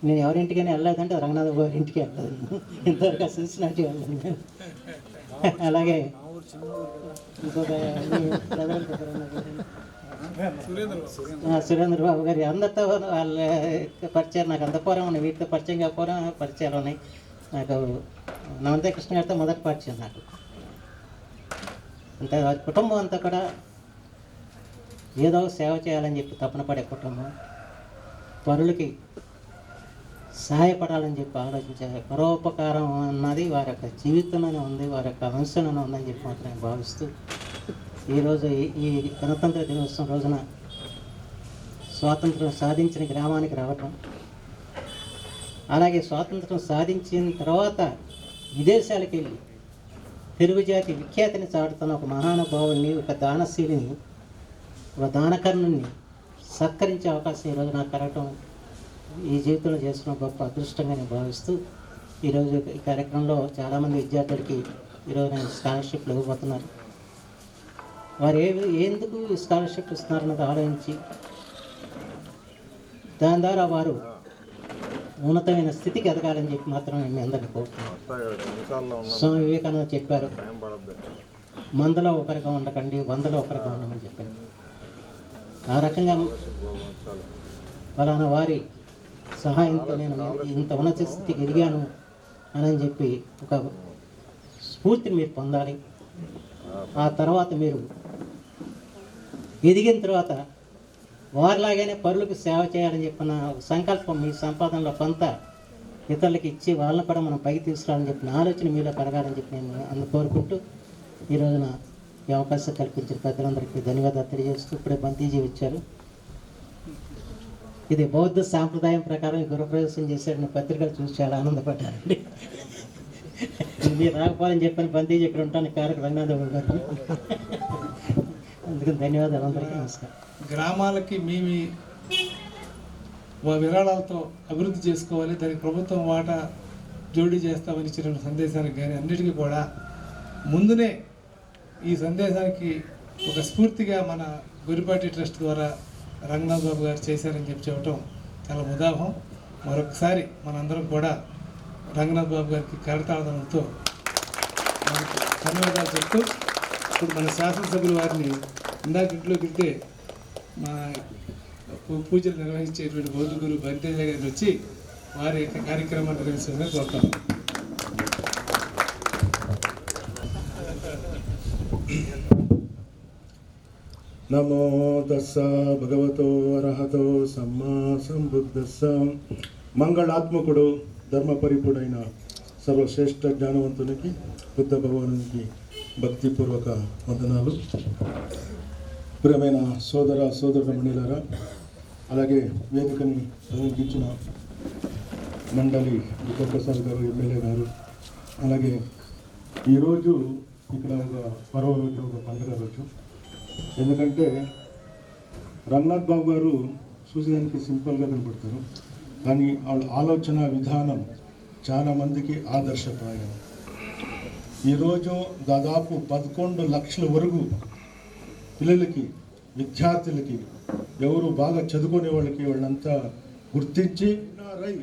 నేను ఎవరింటికైనా వెళ్ళలేదంటే రంగనాథ బాబు గారి ఇంటికి వెళ్ళలేదు. ఇంతవరకు సిన్సినాటి వెళ్ళాను నేను. అలాగే ఇంకొక సురేంద్ర బాబు గారి అందరితో వాళ్ళ పరిచయాలు నాకు అంత పూర్వం ఉన్నాయి. వీటితో పరిచయం కాకపోవడం పరిచయాలు ఉన్నాయి. నాకు నవనీత కృష్ణ గారితో మొదటి పరిచయం నాకు. అంతే కుటుంబం అంతా కూడా ఏదో సేవ చేయాలని చెప్పి తపన పడే కుటుంబం. పరులకి సహాయపడాలని చెప్పి ఆలోచించే పరోపకారం అన్నది వారి యొక్క జీవితంలోనే ఉంది, వారి యొక్క వంశంలోనే ఉందని చెప్పి మాత్రం నేను భావిస్తూ ఈరోజు ఈ గణతంత్ర దినోత్సవం రోజున స్వాతంత్రం సాధించిన గ్రామానికి రావటం, అలాగే స్వాతంత్రం సాధించిన తర్వాత విదేశాలకు వెళ్ళి తెలుగు జాతి విఖ్యాతిని చాటుతున్న ఒక మహానుభావుని, ఒక దానశీలిని, ఒక దానకర్ణుని సత్కరించే అవకాశం ఈరోజు నాకు కలగటం ఈ జీవితంలో చేసుకున్న గొప్ప అదృష్టంగా నేను భావిస్తూ ఈరోజు ఈ కార్యక్రమంలో చాలామంది విద్యార్థులకి ఈరోజు నేను స్కాలర్షిప్లు ఇవ్వబోతున్నారు. వారు ఎందుకు స్కాలర్షిప్ ఇస్తున్నారన్నది ఆలోచించి దాని ద్వారా వారు ఉన్నతమైన స్థితికి ఎదగాలని చెప్పి మాత్రం నేను అందరికీ కోరుతున్నాను. స్వామి వివేకానంద చెప్పారు, మందలో ఒకరిగా ఉండకండి, వందలో ఒకరిగా ఉండమని చెప్పారు. ఆ రకంగా ఫలానా వారి సహాయంతో నేను ఇంత ఉన్నత స్థితికి ఎదిగాను అని చెప్పి ఒక స్ఫూర్తిని మీరు పొందాలి. ఆ తర్వాత మీరు ఎదిగిన తర్వాత వారిలాగానే పరులకు సేవ చేయాలని చెప్పిన సంకల్పం మీ సంపాదనలో కొంత ఇతరులకు ఇచ్చి వాళ్ళని కూడా మనం పైకి తీసుకురావాలని చెప్పిన ఆలోచన మీలో కలగాలని చెప్పి నేను అందుకు కోరుకుంటూ ఈ రోజున ఈ అవకాశం కల్పించిన పెద్దలందరికీ ధన్యవాదాలు తెలియజేస్తూ ఇప్పుడే బంతీజీ వచ్చారు. ఇది బౌద్ధ సాంప్రదాయం ప్రకారం గురుప్రవేశం చేశాడని పత్రికలు చూసి చాలా ఆనందపడ్డారండి. మీరు రాకపోవాలని చెప్పని బంతీజీ ఇక్కడ ఉంటాను కారక రంగనాథబాబు గారు. అందుకని ధన్యవాదాలు అందరికీ. నమస్కారం. గ్రామాలకి మీ విరాళాలతో అభివృద్ధి చేసుకోవాలి, దానికి ప్రభుత్వం వాటా జోడీ చేస్తామని ఇచ్చిన సందేశానికి కానీ అన్నిటికీ కూడా ముందునే ఈ సందేశానికి ఒక స్ఫూర్తిగా మన గురిపాటి ట్రస్ట్ ద్వారా రంగనాథ్ బాబు గారు చేశారని చెప్పడం చాలా ముదాహం. మరొకసారి మనందరం కూడా రంగనాథ్ బాబు గారికి కరతాళంతో ధన్యవాదాలు చెప్తూ ఇప్పుడు మన శాసనసభ్యుల వారిని ఇందాక ఇంట్లోకి వెళ్తే మా పూజలు నిర్వహించేటువంటి బౌద్ధ గురు బంతేజ గారిని వచ్చి వారి యొక్క కార్యక్రమాన్ని నిర్వహించడానికి కోరుతాం. నమో తస్స భగవతో అర్హతో సమ్మా సంబుద్ధస్స. మంగళాత్మకుడు ధర్మపరిపుడైన సర్వశ్రేష్ఠ జ్ఞానవంతునికి బుద్ధ భగవానునికి భక్తిపూర్వక వందనాలు. ప్రియమైన సోదరుల అలాగే వేదికని అలంకరించిన మండలి విజయప్రసాద్ గారు, ఎమ్మెల్యే గారు, అలాగే ఈరోజు ఇక్కడ ఒక పర్వ రోజు, ఒక పండుగ రోజు. ఎందుకంటే రంగనాథ్ బాబు గారు చూసేదానికి సింపుల్గా కనపడతారు, కానీ వాళ్ళ ఆలోచన విధానం చాలామందికి ఆదర్శప్రాయం. ఈరోజు దాదాపు 11 లక్షల వరకు పిల్లలకి, విద్యార్థులకి, ఎవరు బాగా చదువుకునే వాళ్ళంతా గుర్తించి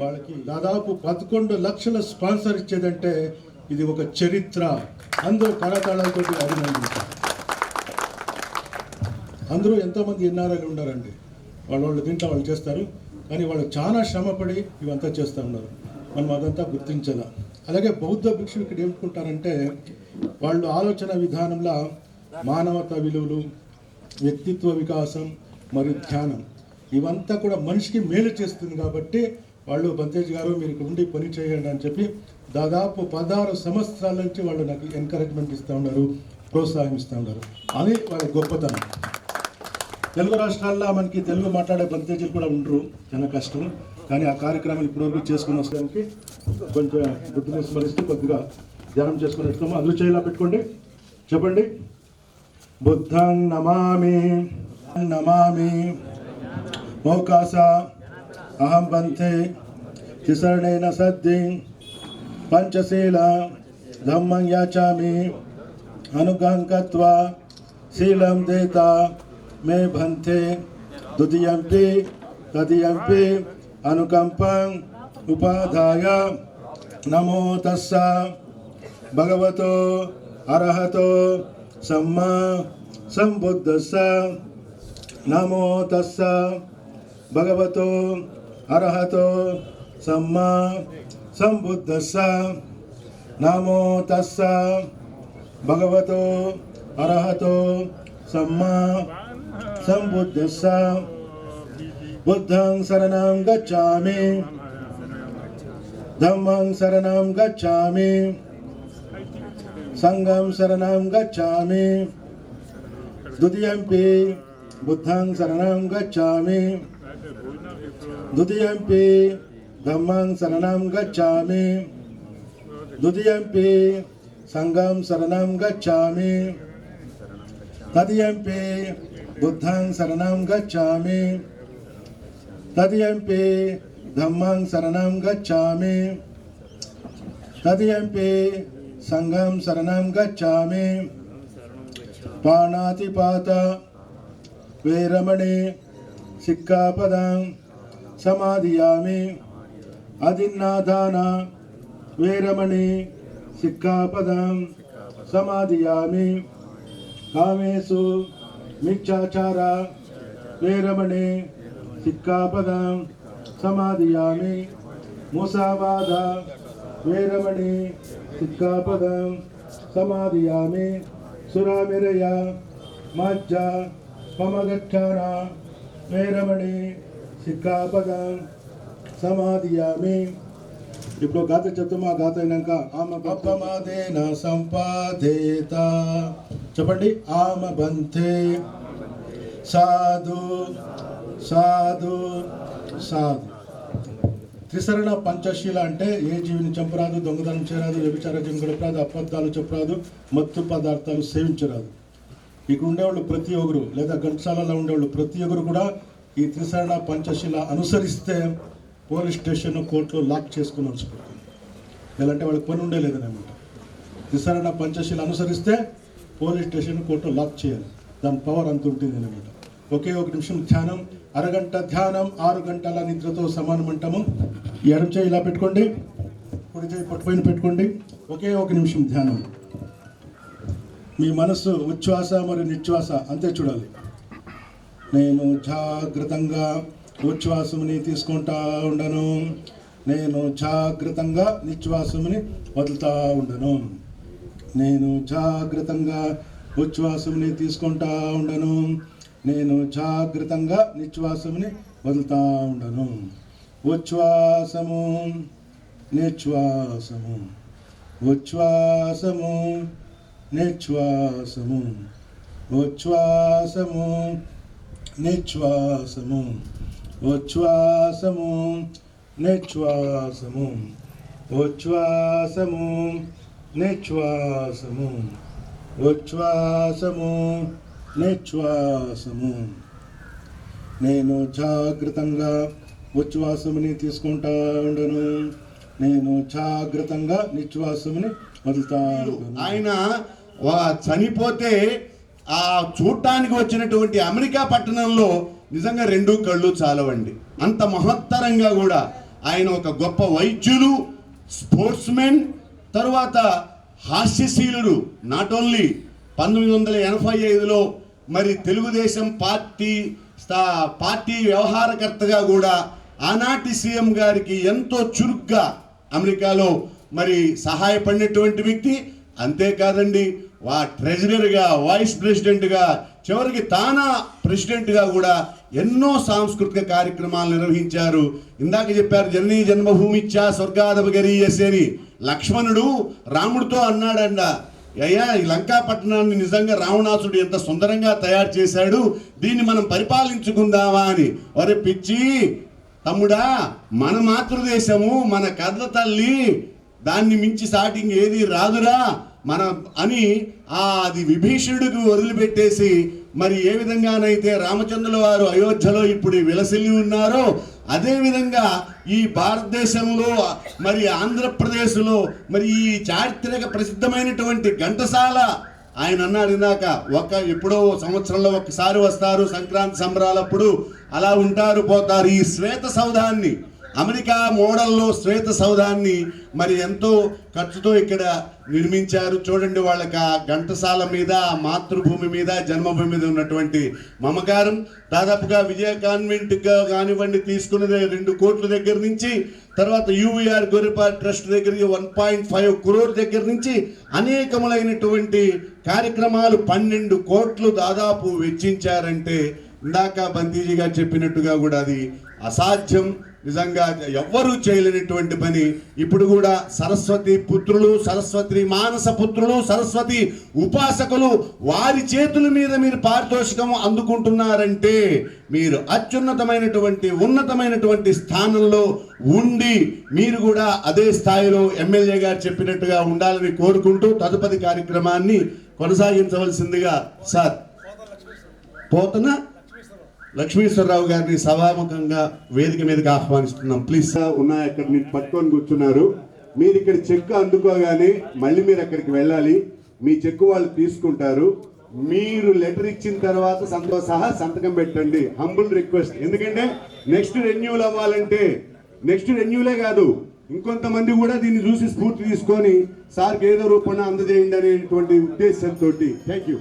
వాళ్ళకి దాదాపు 11 లక్షల స్పాన్సర్ ఇచ్చేదంటే ఇది ఒక చరిత్ర. అందరూ కరతాళాలతో అభినందించారు. అందరూ ఎంతోమంది ఎన్ఆర్ఐలు ఉన్నారండి, వాళ్ళు దీంట్లో వాళ్ళు చేస్తారు, కానీ వాళ్ళు చాలా శ్రమపడి ఇవంతా చేస్తూ ఉన్నారు. మనం అదంతా గుర్తించాల. అలాగే బౌద్ధ భిక్షులు ఇక్కడ ఏమనుకుంటారంటే వాళ్ళు ఆలోచన విధానంలో మానవతా విలువలు, వ్యక్తిత్వ వికాసం మరియు ధ్యానం ఇవంతా కూడా మనిషికి మేలు చేస్తుంది. కాబట్టి వాళ్ళు బంతేజ్ గారు మీరు ఇక్కడ ఉండి పని చేయండి అని చెప్పి దాదాపు 16 సంవత్సరాల నుంచి వాళ్ళు నాకు ఎంకరేజ్మెంట్ ఇస్తూ ఉన్నారు, ప్రోత్సాహం ఇస్తూ ఉన్నారు. అది వాళ్ళ గొప్పతనం. తెలుగు రాష్ట్రాల్లో మనకి తెలుగు మాట్లాడే బంతేజీలు కూడా ఉండరు, చాలా కష్టం. కానీ ఆ కార్యక్రమాలు ఇప్పటివరకు చేసుకుని వస్తానికి కొంచెం బుద్ధిని స్మరిస్తూ కొద్దిగా ధ్యానం చేసుకుని వస్తాము. అందరూ చేయాలా పెట్టుకోండి, చెప్పండి. బుద్ధం నమామి నమామి మౌకాస అహం బంతే త్రిసరణేన సద్ది పంచశీల ధమ్మం యాచామి అనుగం కత్వా శీలం దేత మే భంతే ద్వితీయంపి తదియంపి అనుకంపం ఉపాధాయ. నమో తస్స భగవతో అర్హతో సమ్మా సంబుద్ధస్స. నమో తస్స భగవతో అర్హతో సమ్మా సంబుద్ధస్స. నమో తస్స భగవతో అర్హతో సమ్మా సంబుద్ధస్స. బుద్ధం శరణం గచ్ఛామి, ధమ్మం శరణం గచ్ఛామి, సంఘం శరణం గచ్ఛామి. ద్వితీయంపి బుద్ధం శరణం గచ్ఛామి, ద్వితీయంపి ధమ్మం శరణం గచ్ఛామి, ద్వితీయంపి సంఘం శరణం గచ్ఛామి, తదియంపి బుద్ధం శరణం గచ్ఛామి, తదియంపి ధమ్మం శరణం గచ్ఛామి, తదియంపి సంఘం శరణం గచ్ఛామి. పాణాతిపాత వేరమణి సిక్కాపదం సమాధియామి. అదిన్నాదాన వేరమణి సిక్కాపదం సమాధియామి. కామేషు మిచ్ఛాచార వేరమణి సిక్కాపదం సమాధియామి. ముసావాద వేరమణి సిక్కాపదం సమాధియామి. సురామిరయ మజ్జ పమగచ్ఛాన వేరమణి సిక్కాపదం సమాధియామి. ఇప్పుడు గాథ చెప్తాము. ఆ గాథ అయినాక ఆమె పప్పమాదేన సంపాదేత చెప్పండి. ఆమె బంతే సాధు సాధు సాధు. త్రిసరణ పంచశీల అంటే ఏ జీవిని చంపరాదు, దొంగతనం చేయరాదు, వ్యభిచారం గడపరాదు, అబద్ధాలు చెప్పరాదు, మత్తు పదార్థాలు సేవించరాదు. ఇక్కడ ఉండేవాళ్ళు ప్రతి ఒక్కరు, లేదా ఘంటసాలలో ఉండేవాళ్ళు ప్రతి ఒక్కరు కూడా ఈ త్రిసరణ పంచశీల అనుసరిస్తే పోలీస్ స్టేషన్, కోర్టులో లాక్ చేసుకుని ఉంచబడుతుంది. ఎలాంటి వాళ్ళకి పని ఉండేలేదనమాట. త్రిసరణ పంచశీల అనుసరిస్తే పోలీస్ స్టేషన్, కోర్టులో లాక్ చేయాలి. దాని పవర్ అంత ఉంటుంది అనమాట. ఒకే ఒక నిమిషం ధ్యానం, అరగంట ధ్యానం 6 గంటల నిద్రతో సమానం అంటాము. ఈ ఎడమ చేయి ఇలా పెట్టుకోండి, కుడి చేయి పట్టుపైన పెట్టుకోండి. ఒకే ఒక నిమిషం ధ్యానం. మీ మనస్సు ఉచ్ఛ్వాస మరియు నిశ్వాస అంతే చూడాలి. నేను జాగ్రత్తగా ఉచ్ఛ్వాసముని తీసుకుంటా ఉండను, నేను జాగ్రత్తగా నిశ్వాసముని వదులుతూ ఉండను. నేను జాగ్రత్తగా ఉచ్ఛ్వాసముని తీసుకుంటా ఉండను, నేను జాగ్రత్తగా నిశ్వాసముని వదులుతూ ఉండను. ఉచ్ఛ్వాసము నిశ్వాసము, ఉచ్ఛ్వాసము నిశ్వాసము, ఉచ్ఛ్వాసము నిశ్వాసము, ఉచ్ఛ్వాసము నిశ్వాసము, ఉచ్ఛ్వాసము నిశ్వాసము, ఉచ్ఛ్వాసము నిశ్వాసము. నేను జాగ్రత్తగా ఉచ్ఛ్వాసముని తీసుకుంటా ఉండను, నేను జాగ్రత్తగా నిశ్వాసముని వదులుతా ఉండను. ఆయన చనిపోతే ఆ చూడటానికి వచ్చినటువంటి అమెరికా పట్టణంలో నిజంగా 2 కళ్ళు చాలవండి. అంత మహత్తరంగా కూడా ఆయన ఒక గొప్ప వైద్యులు, స్పోర్ట్స్మెన్, తరువాత హాస్యశీలుడు. నాట్ ఓన్లీ 1985లో మరి తెలుగుదేశం పార్టీ వ్యవహారకర్తగా కూడా ఆనాటి సీఎం గారికి ఎంతో చురుగ్గా అమెరికాలో మరి సహాయపడినటువంటి వ్యక్తి. అంతేకాదండి, ట్రెజరర్గా, వైస్ ప్రెసిడెంట్గా, చివరికి తానా ప్రెసిడెంట్గా కూడా ఎన్నో సాంస్కృతిక కార్యక్రమాలు నిర్వహించారు. ఇందాక చెప్పారు జననీ జన్మభూమిచ్చా స్వర్గాదపగరీయసి అని. లక్ష్మణుడు రాముడితో అన్నాడండ, అయ్యా ఈ లంకాపట్టణాన్ని నిజంగా రావణాసుడు ఎంత సుందరంగా తయారు చేశాడు, దీన్ని మనం పరిపాలించుకుందామా అని. ఒరే పిచ్చి తమ్ముడా, మన మాతృదేశము, మన కథల తల్లి, దాన్ని మించి సాటింగ్ ఏది రాదురా అని అది విభీషణుడికి వదిలిపెట్టేసి మరి ఏ విధంగానైతే రామచంద్రుల వారు అయోధ్యలో ఇప్పుడు విలసిల్లి ఉన్నారో అదే విధంగా ఈ భారతదేశంలో మరి ఆంధ్రప్రదేశ్లో మరి ఈ చారిత్రక ప్రసిద్ధమైనటువంటి ఘంటసాల ఆయన అన్నాడు ఇందాక, ఎప్పుడో సంవత్సరంలో ఒకసారి వస్తారు సంక్రాంతి సంబరాలప్పుడు, అలా ఉంటారు పోతారు. ఈ శ్వేత సౌధాన్ని, అమెరికా మోడల్లో శ్వేత సౌధాన్ని మరి ఎంతో ఖర్చుతో ఇక్కడ నిర్మించారు. చూడండి, వాళ్ళకి ఆ ఘంటసాల మీద, మాతృభూమి మీద, జన్మభూమి మీద ఉన్నటువంటి మమకారం. దాదాపుగా విజయ కాన్వెంట్గా కానివ్వండి తీసుకున్నది 2 కోట్ల దగ్గర నుంచి, తర్వాత యూవీఆర్ గొర్రెపాటి ట్రస్ట్ దగ్గర 1.5 crore దగ్గర నుంచి అనేకములైనటువంటి కార్యక్రమాలు 12 కోట్లు దాదాపు వెచ్చించారంటే ఇందాక బంతీజీ గారు చెప్పినట్టుగా కూడా అది అసాధ్యం, నిజంగా ఎవ్వరూ చేయలేనటువంటి పని. ఇప్పుడు కూడా సరస్వతి పుత్రులు, సరస్వతి మానస పుత్రులు, సరస్వతి ఉపాసకులు వారి చేతుల మీద మీరు పారితోషికం అందుకుంటున్నారంటే మీరు అత్యున్నతమైనటువంటి ఉన్నతమైనటువంటి స్థానంలో ఉండి మీరు కూడా అదే స్థాయిలో ఎమ్మెల్యే గారు చెప్పినట్టుగా ఉండాలని కోరుకుంటూ తదుపరి కార్యక్రమాన్ని కొనసాగించవలసిందిగా సార్ పోతన లక్ష్మీశ్వరరావు గారిని సభాముఖంగా వేదిక మీదకి ఆహ్వానిస్తున్నాం. ప్లీజ్ ఉన్నాయి అక్కడ మీరు పట్టుకొని కూర్చున్నారు. మీరు ఇక్కడ చెక్ అందుకోగానే మళ్ళీ మీరు అక్కడికి వెళ్ళాలి. మీ చెక్ వాళ్ళు తీసుకుంటారు. మీరు లెటర్ ఇచ్చిన తర్వాత సహా సంతకం పెట్టండి. Humble request. ఎందుకంటే నెక్స్ట్ రెన్యూల్ అవ్వాలంటే నెక్స్ట్ రెన్యూలే కాదు, ఇంకొంతమంది కూడా దీన్ని చూసి స్ఫూర్తి తీసుకొని సార్కి ఏదో రూపంలో అందజేయండి అనేటువంటి ఉద్దేశంతో. Thank you.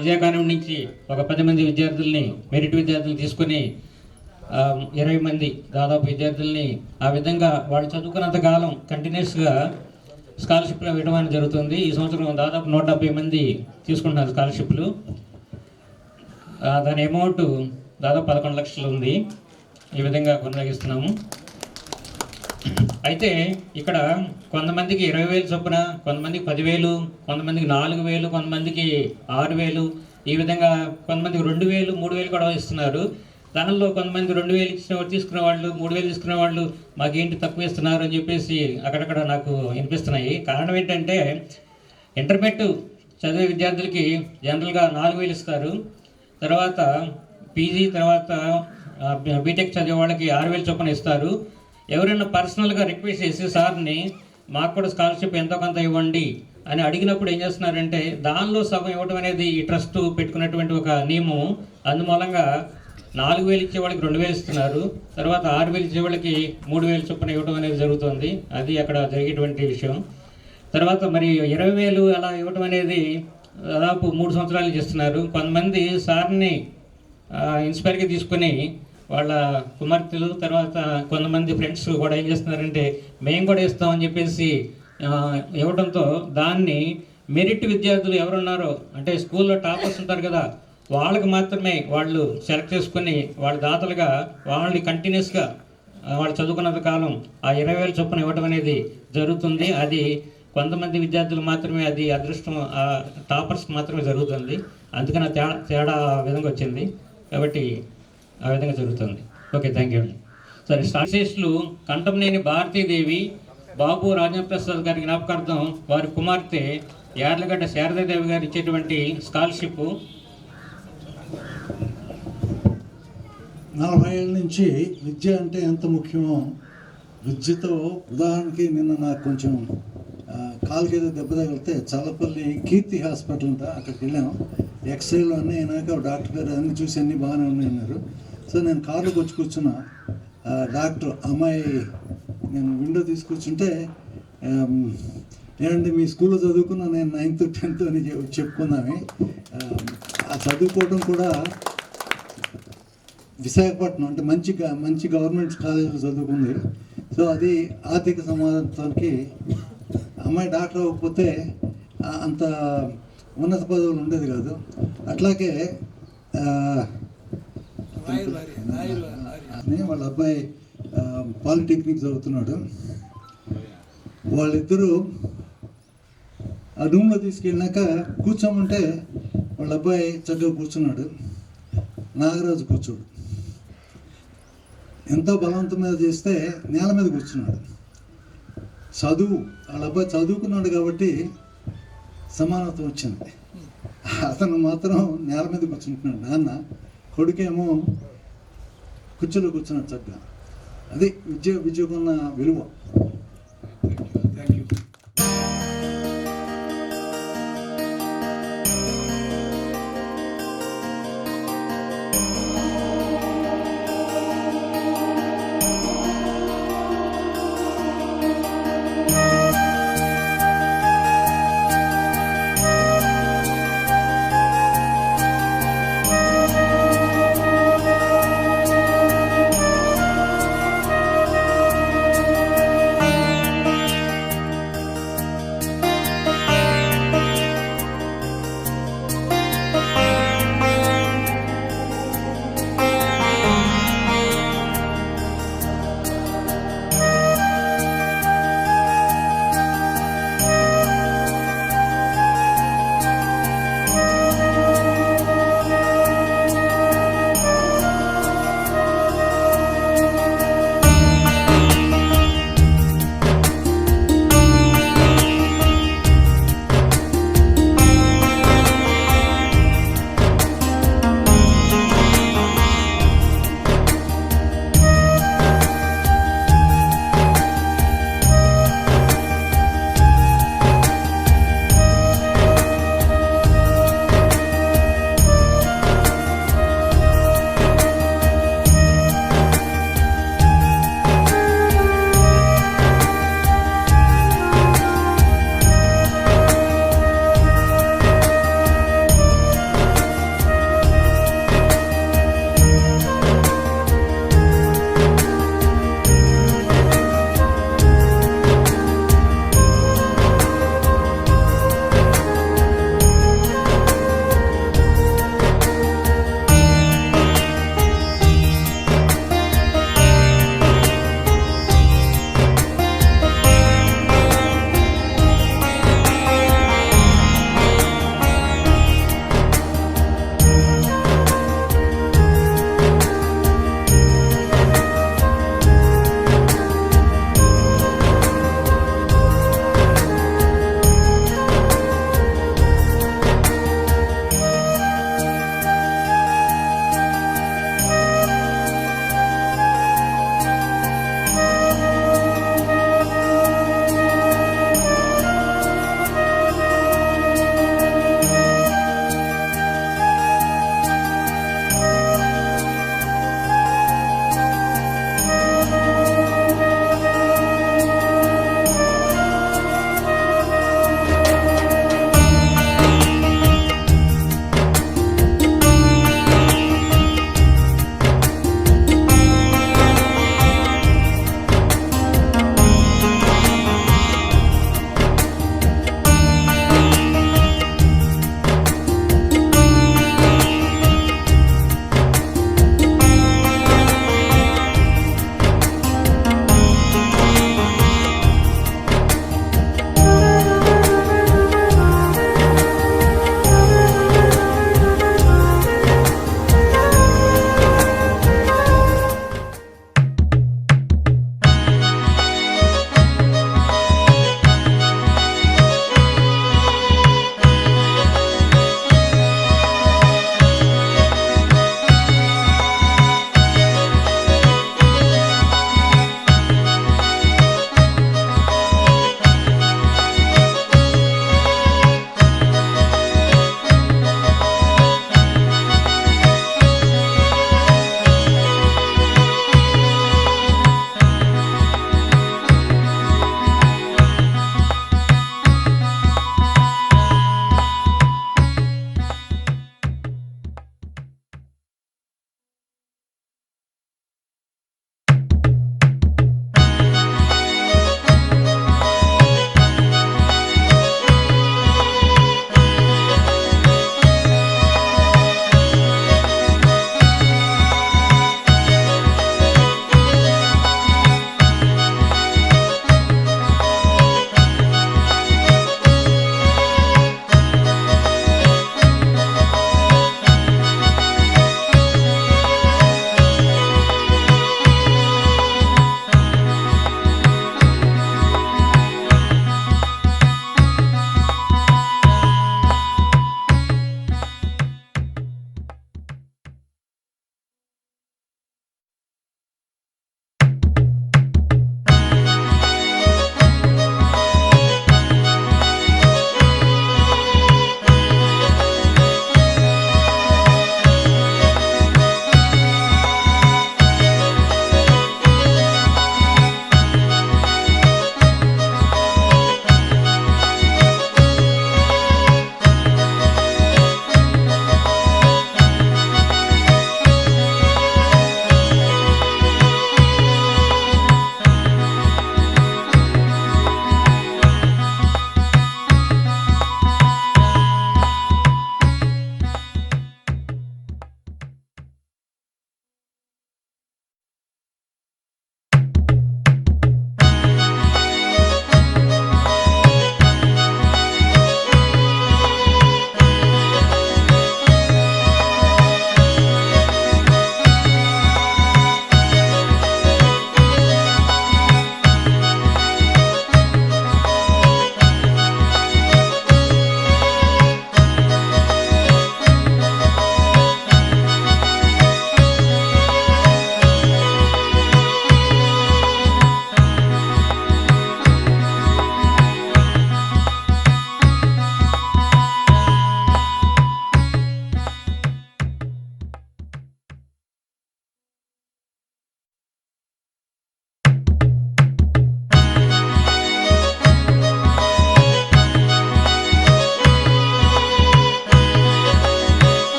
విజయకానం నుంచి ఒక 10 మంది విద్యార్థుల్ని, మెరిట్ విద్యార్థులు తీసుకొని 20 మంది దాదాపు విద్యార్థుల్ని ఆ విధంగా వాళ్ళు చదువుకున్నంత కాలం కంటిన్యూస్గా స్కాలర్షిప్లు ఇవ్వడం అనేది జరుగుతుంది. ఈ సంవత్సరం దాదాపు 170 మంది తీసుకుంటున్నారు స్కాలర్షిప్లు. దాని అమౌంట్ దాదాపు 11 లక్షలు ఉంది. ఈ విధంగా కొనసాగిస్తున్నాము. అయితే ఇక్కడ కొంతమందికి 20,000 చొప్పున, కొంతమందికి 10,000, కొంతమందికి 4,000, కొంతమందికి 6,000, ఈ విధంగా కొంతమందికి 2,000, 3,000 కూడా ఇస్తున్నారు. దానిలో కొంతమంది 2,000 తీసుకునే వాళ్ళు, 3,000 తీసుకునే వాళ్ళు మాకేంటి తక్కువ ఇస్తున్నారు అని చెప్పేసి అక్కడక్కడ నాకు వినిపిస్తున్నాయి. కారణం ఏంటంటే ఇంటర్మీడియట్ చదివే విద్యార్థులకి జనరల్గా 4,000 ఇస్తారు. తర్వాత పీజీ, తర్వాత బీటెక్ చదివే వాళ్ళకి 6,000 చొప్పున ఇస్తారు. ఎవరైనా పర్సనల్గా రిక్వెస్ట్ చేసి సార్ని మాకు కూడా స్కాలర్షిప్ ఎంతో కొంత ఇవ్వండి అని అడిగినప్పుడు ఏం చేస్తున్నారంటే దానిలో సగం ఇవ్వడం అనేది ఈ ట్రస్ట్ పెట్టుకున్నటువంటి ఒక నియమం. అందుమూలంగా 4,000 ఇచ్చే వాళ్ళకి 2,000 ఇస్తున్నారు. తర్వాత 6,000 ఇచ్చే వాళ్ళకి 3,000 చొప్పున ఇవ్వడం అనేది జరుగుతుంది. అది అక్కడ జరిగేటువంటి విషయం. తర్వాత మరి 20,000 అలా ఇవ్వడం అనేది దాదాపు 3 సంవత్సరాలు చేస్తున్నారు. కొంతమంది సార్ని ఇన్స్పైర్గా తీసుకొని వాళ్ళ కుమార్తెలు, తర్వాత కొంతమంది ఫ్రెండ్స్ కూడా ఏం చేస్తున్నారంటే మేము కూడా ఇస్తామని చెప్పేసి ఇవ్వడంతో దాన్ని మెరిట్ విద్యార్థులు ఎవరున్నారో అంటే స్కూల్లో టాపర్స్ ఉంటారు కదా, వాళ్ళకి మాత్రమే వాళ్ళు సెలెక్ట్ చేసుకొని వాళ్ళ దాతలుగా వాళ్ళని కంటిన్యూస్గా వాళ్ళు చదువుకున్నంత కాలం ఆ 20,000 చొప్పున ఇవ్వడం అనేది జరుగుతుంది. అది కొంతమంది విద్యార్థులు మాత్రమే, అది అదృష్టం టాపర్స్ మాత్రమే జరుగుతుంది. అందుకని తేడా ఆ విధంగా వచ్చింది. కాబట్టి ఆ విధంగా జరుగుతుంది. Okay, thank you. సరే, స్టార్సేస్లు కంఠంనేని భారతీదేవి బాబు రాజప్రసాద్ గారి జ్ఞాపకార్థం వారి కుమార్తె యార్లగడ్డ శారదాదేవి గారు ఇచ్చేటువంటి స్కాలర్షిప్ 40 ఏళ్ళ నుంచి విద్య అంటే ఎంత ముఖ్యమో, విద్యతో ఉదాహరణకి నిన్న నాకు కొంచెం కాలుకి ఏదో దెబ్బ తగిలితే చల్లపల్లి కీర్తి హాస్పిటల్ ఉంటే అక్కడికి వెళ్ళాము. ఎక్స్రేలు అన్నీ అయినాక డాక్టర్ గారు అన్నీ చూసి అన్నీ బాగానే ఉన్నాయన్నారు. సో నేను కారులోకి వచ్చి కూర్చున్నా. డాక్టర్ అమ్మాయి నేను విండో తీసుకొచ్చుంటే ఏమంటే మీ స్కూల్లో చదువుకున్నా, నేను 9th 10th అని చెప్పుకున్నామే. ఆ చదువుకోవడం కూడా విశాఖపట్నం అంటే మంచి గవర్నమెంట్ కాలేజీలో చదువుకుంది. సో అది ఆర్థిక సమాధానానికి అమ్మాయి డాక్టర్ అవ్వకపోతే అంత ఉన్నత పదవులు ఉండేది కాదు. అట్లాగే వాళ్ళ అబ్బాయి పాలిటెక్నిక్ చదువుతున్నాడు. వాళ్ళిద్దరూ ఆ రూమ్లో తీసుకెళ్ళినాక కూర్చోమంటే వాళ్ళ అబ్బాయి చక్కగా కూర్చున్నాడు, నాగరాజు కూర్చోడు. ఎంతో బలవంతం మీద చేస్తే నేల మీద కూర్చున్నాడు. వాళ్ళ అబ్బాయి చదువుకున్నాడు కాబట్టి సమానత్వం వచ్చింది. అతను మాత్రం నేల మీద కూర్చుంటున్నాడు. నాన్న కొడుకేమో కుర్చీలో కూర్చున్నాడు చక్కగా. అది విద్యకున్న విలువ.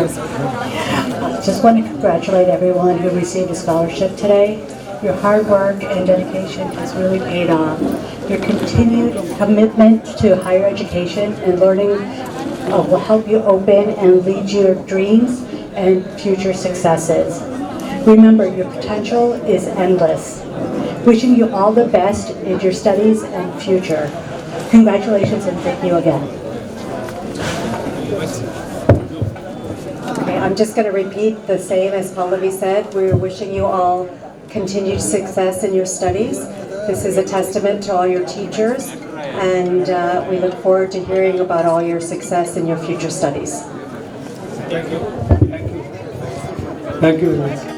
Just want to congratulate everyone who received a scholarship today. Your hard work and dedication has really paid off. Your continued commitment to higher education and learning will help you open and lead your dreams and future successes. Remember, your potential is endless. Wishing you all the best in your studies and future. Congratulations and thank you again. Okay, I'm just going to repeat the same as Pallavi said. We're wishing you all continued success in your studies. This is a testament to all your teachers, and we look forward to hearing about all your success in your future studies. Thank you. Thank you. Thank you very much.